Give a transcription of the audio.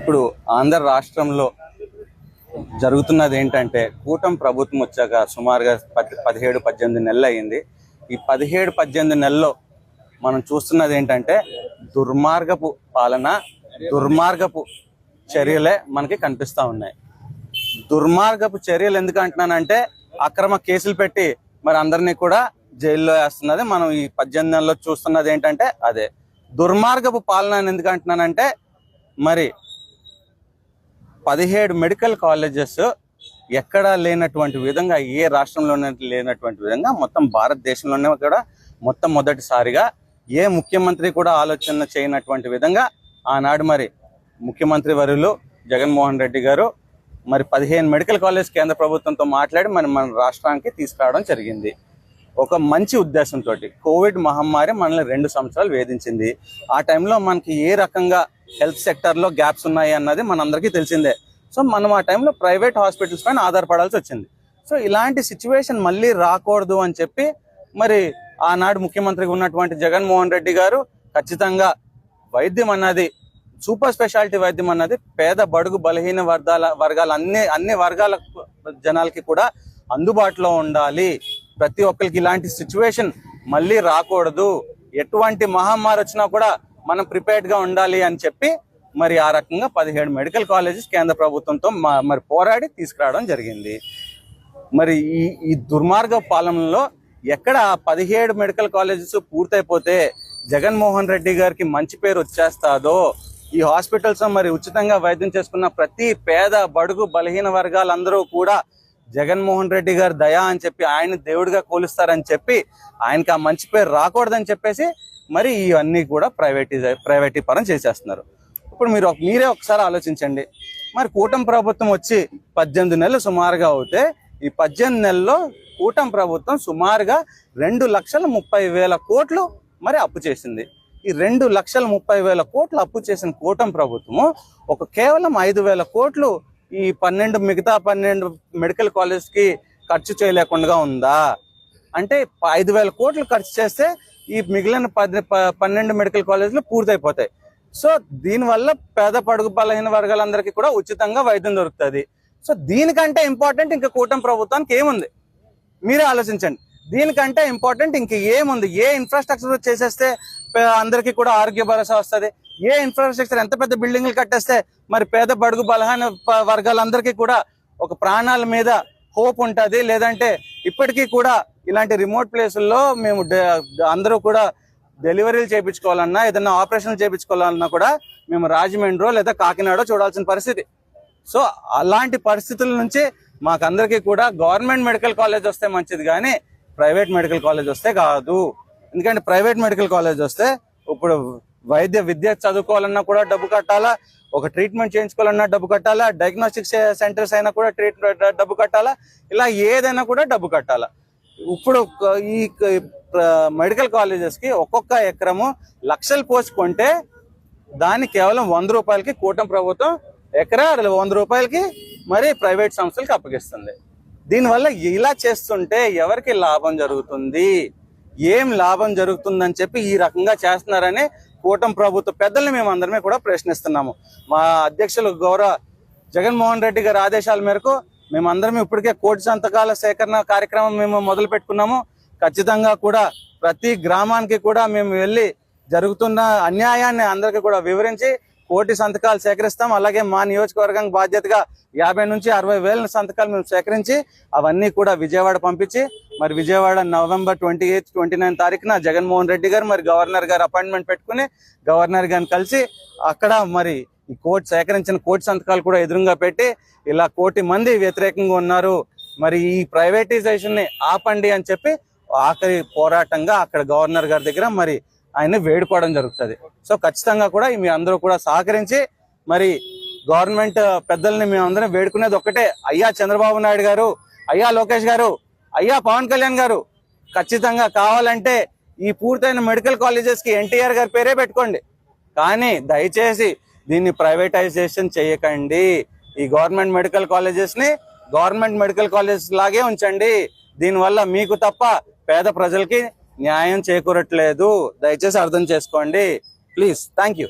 ఇప్పుడు ఆంధ్ర రాష్ట్రంలో జరుగుతున్నది ఏంటంటే కూటమి ప్రభుత్వం వచ్చాక సుమారుగా 17-18 నెలలు అయింది. ఈ 17-18 నెలల్లో మనం చూస్తున్నది ఏంటంటే దుర్మార్గపు పాలన, దుర్మార్గపు చర్యలే మనకి కనిపిస్తూ ఉన్నాయి. దుర్మార్గపు చర్యలు ఎందుకు అంటున్నానంటే అక్రమ కేసులు పెట్టి మరి అందరినీ కూడా జైల్లో వేస్తున్నది మనం ఈ 18 నెలల్లో చూస్తున్నది ఏంటంటే అదే. దుర్మార్గపు పాలన ఎందుకు అంటున్నానంటే మరి 17 మెడికల్ కాలేజెస్ ఎక్కడా లేనటువంటి విధంగా, ఏ రాష్ట్రంలోనే లేనటువంటి విధంగా మొత్తం భారతదేశంలోనే కూడా మొట్టమొదటిసారిగా ఏ ముఖ్యమంత్రి కూడా ఆలోచన చేయనటువంటి విధంగా ఆనాడు మరి ముఖ్యమంత్రి వర్యులు జగన్మోహన్ రెడ్డి గారు మరి 15 మెడికల్ కాలేజ్ కేంద్ర ప్రభుత్వంతో మాట్లాడి మన రాష్ట్రానికి తీసుకురావడం జరిగింది. ఒక మంచి ఉద్దేశంతో. కోవిడ్ మహమ్మారి మనల్ని 2 సంవత్సరాలు వేధించింది. ఆ టైంలో మనకి ఏ రకంగా హెల్త్ సెక్టర్లో గ్యాప్స్ ఉన్నాయి అన్నది మనందరికీ తెలిసిందే. సో మనం ఆ టైంలో ప్రైవేట్ హాస్పిటల్స్ పైన ఆధారపడాల్సి వచ్చింది. సో ఇలాంటి సిచ్యువేషన్ మళ్ళీ రాకూడదు అని చెప్పి మరి ఆనాడు ముఖ్యమంత్రిగా ఉన్నటువంటి జగన్మోహన్ రెడ్డి గారు ఖచ్చితంగా వైద్యం అన్నది, సూపర్ స్పెషాలిటీ వైద్యం అన్నది పేద బడుగు బలహీన వర్గాల అన్ని వర్గాల జనాలకి కూడా అందుబాటులో ఉండాలి. ప్రతి ఒక్కరికి ఇలాంటి సిచ్యువేషన్ మళ్ళీ రాకూడదు, ఎటువంటి మహమ్మారి వచ్చినా కూడా మనం ప్రిపేర్డ్గా ఉండాలి అని చెప్పి మరి ఆ రకంగా 17 మెడికల్ కాలేజెస్ కేంద్ర ప్రభుత్వంతో మరి పోరాడి తీసుకురావడం జరిగింది. మరి ఈ దుర్మార్గ పాలనలో ఎక్కడ 17 మెడికల్ కాలేజెస్ పూర్తయిపోతే జగన్మోహన్ రెడ్డి గారికి మంచి పేరు వచ్చేస్తాదో, ఈ హాస్పిటల్స్ మరి ఉచితంగా వైద్యం చేసుకున్న ప్రతి పేద బడుగు బలహీన వర్గాలందరూ కూడా జగన్మోహన్ రెడ్డి గారు దయా అని చెప్పి ఆయన దేవుడిగా కొలుస్తారని చెప్పి ఆయనకి ఆ మంచి పేరు రాకూడదని చెప్పేసి మరి ఇవన్నీ కూడా ప్రైవేటీకరణ చేసేస్తున్నారు. ఇప్పుడు మీరే ఒకసారి ఆలోచించండి. మరి కూటమి ప్రభుత్వం వచ్చి 18 నెలలు సుమారుగా అవుతే ఈ 18 నెలల్లో కూటమి ప్రభుత్వం సుమారుగా 2,30,000 కోట్లు మరి అప్పు చేసింది. ఈ 2,30,000 కోట్లు అప్పు చేసిన కూటమి ప్రభుత్వము కేవలం 5,000 కోట్లు ఈ మిగతా 12 మెడికల్ కాలేజ్కి ఖర్చు చేయలేకుండా ఉందా? అంటే 5,000 కోట్లు ఖర్చు చేస్తే ఈ మిగిలిన 12 మెడికల్ కాలేజీలు పూర్తయిపోతాయి. సో దీనివల్ల పేద పడుగు బలహీన వర్గాలందరికీ కూడా ఉచితంగా వైద్యం దొరుకుతుంది. సో దీనికంటే ఇంపార్టెంట్ ఇంకా కూటమి ప్రభుత్వానికి ఏముంది? మీరే ఆలోచించండి. దీనికంటే ఇంపార్టెంట్ ఇంక ఏముంది? ఏ ఇన్ఫ్రాస్ట్రక్చర్ చేసేస్తే అందరికీ కూడా ఆరోగ్య భరోసా వస్తుంది? ఏ ఇన్ఫ్రాస్ట్రక్చర్, ఎంత పెద్ద బిల్డింగ్లు కట్టేస్తే మరి పేద బడుగు బలహీన వర్గాలందరికీ కూడా ఒక ప్రాణాల మీద హోప్ ఉంటుంది? లేదంటే ఇప్పటికీ కూడా ఇలాంటి రిమోట్ ప్లేసుల్లో మేము అందరూ కూడా డెలివరీలు చేయించుకోవాలన్నా, ఏదన్నా ఆపరేషన్లు చేయించుకోవాలన్నా కూడా మేము రాజమండ్రి లేదా కాకినాడ చూడాల్సిన పరిస్థితి. సో అలాంటి పరిస్థితుల నుంచి మాకందరికీ కూడా గవర్నమెంట్ మెడికల్ కాలేజ్ వస్తే మంచిది, కానీ ప్రైవేట్ మెడికల్ కాలేజ్ వస్తే కాదు. ఎందుకంటే ప్రైవేట్ మెడికల్ కాలేజ్ వస్తే ఇప్పుడు విద్య చదువుకోవాలన్నా కూడా డబ్బు కట్టాలా, ఒక ట్రీట్మెంట్ చేయించుకోవాలన్నా డబ్బు కట్టాలా, డయాగ్నోస్టిక్ సెంటర్స్ అయినా కూడా డబ్బు కట్టాలా, ఇలా ఏదైనా కూడా డబ్బు కట్టాలా. ఇప్పుడు ఈ మెడికల్ కాలేజెస్కి ఒక్కొక్క ఎకరము లక్షలు పోసుకుంటే దాన్ని కేవలం 100 రూపాయలకి కూటమి ప్రభుత్వం ఎకరా 100 రూపాయలకి మరి ప్రైవేట్ సంస్థలకు అప్పగిస్తుంది. దీనివల్ల ఇలా చేస్తుంటే ఎవరికి లాభం జరుగుతుంది? ఏం లాభం జరుగుతుందని చెప్పి ఈ రకంగా చేస్తున్నారని కూటమి ప్రభుత్వ పెద్దల్ని మేము అందరమే కూడా ప్రశ్నిస్తున్నాము. మా అధ్యక్షులు గౌరవ జగన్మోహన్ రెడ్డి గారి ఆదేశాల మేరకు మేమందరం ఇప్పటికే కోటి సంతకాల సేకరణ కార్యక్రమం మేము మొదలు పెట్టుకున్నాము. ఖచ్చితంగా కూడా ప్రతి గ్రామానికి కూడా మేము వెళ్ళి జరుగుతున్న అన్యాయాన్ని అందరికీ కూడా వివరించి కోటి సంతకాలు సేకరిస్తాం. అలాగే మా నియోజకవర్గానికి బాధ్యతగా 50 నుంచి 60 వేల సంతకాలు మేము సేకరించి అవన్నీ కూడా విజయవాడ పంపించి మరి విజయవాడ నవంబర్ 28, 29 తారీఖున జగన్మోహన్ రెడ్డి గారు మరి గవర్నర్ గారు అపాయింట్మెంట్ పెట్టుకుని గవర్నర్ గారిని కలిసి అక్కడ మరి ఈ సేకరించిన కోటి సంతకాలు కూడా ఎదురుగా పెట్టి ఇలా 1 కోటి మంది వ్యతిరేకంగా ఉన్నారు, మరి ఈ ప్రైవేటైజేషన్ ని ఆపండి అని చెప్పి ఆఖరి పోరాటంగా అక్కడ గవర్నర్ గారి దగ్గర మరి ఆయన వేడుకోవడం జరుగుతుంది. సో ఖచ్చితంగా కూడా మీ అందరూ కూడా సహకరించి మరి గవర్నమెంట్ పెద్దల్ని మేమందరం వేడుకునేది ఒక్కటే, అయ్యా చంద్రబాబు నాయుడు గారు, అయ్యా లోకేష్ గారు, అయ్యా పవన్ కళ్యాణ్ గారు, ఖచ్చితంగా కావాలంటే ఈ పూర్తయిన మెడికల్ కాలేజెస్కి ఎన్టీఆర్ గారి పేరే పెట్టుకోండి, కానీ దయచేసి దీన్ని ప్రైవేటైజేషన్ చేయకండి. ఈ గవర్నమెంట్ మెడికల్ కాలేజెస్ని గవర్నమెంట్ మెడికల్ కాలేజ్ లాగే ఉంచండి. దీనివల్ల మీకు తప్ప పేద ప్రజలకి న్యాయం చేకూరట్లేదు. దయచేసి అర్థం చేసుకోండి ప్లీజ్. Thank you.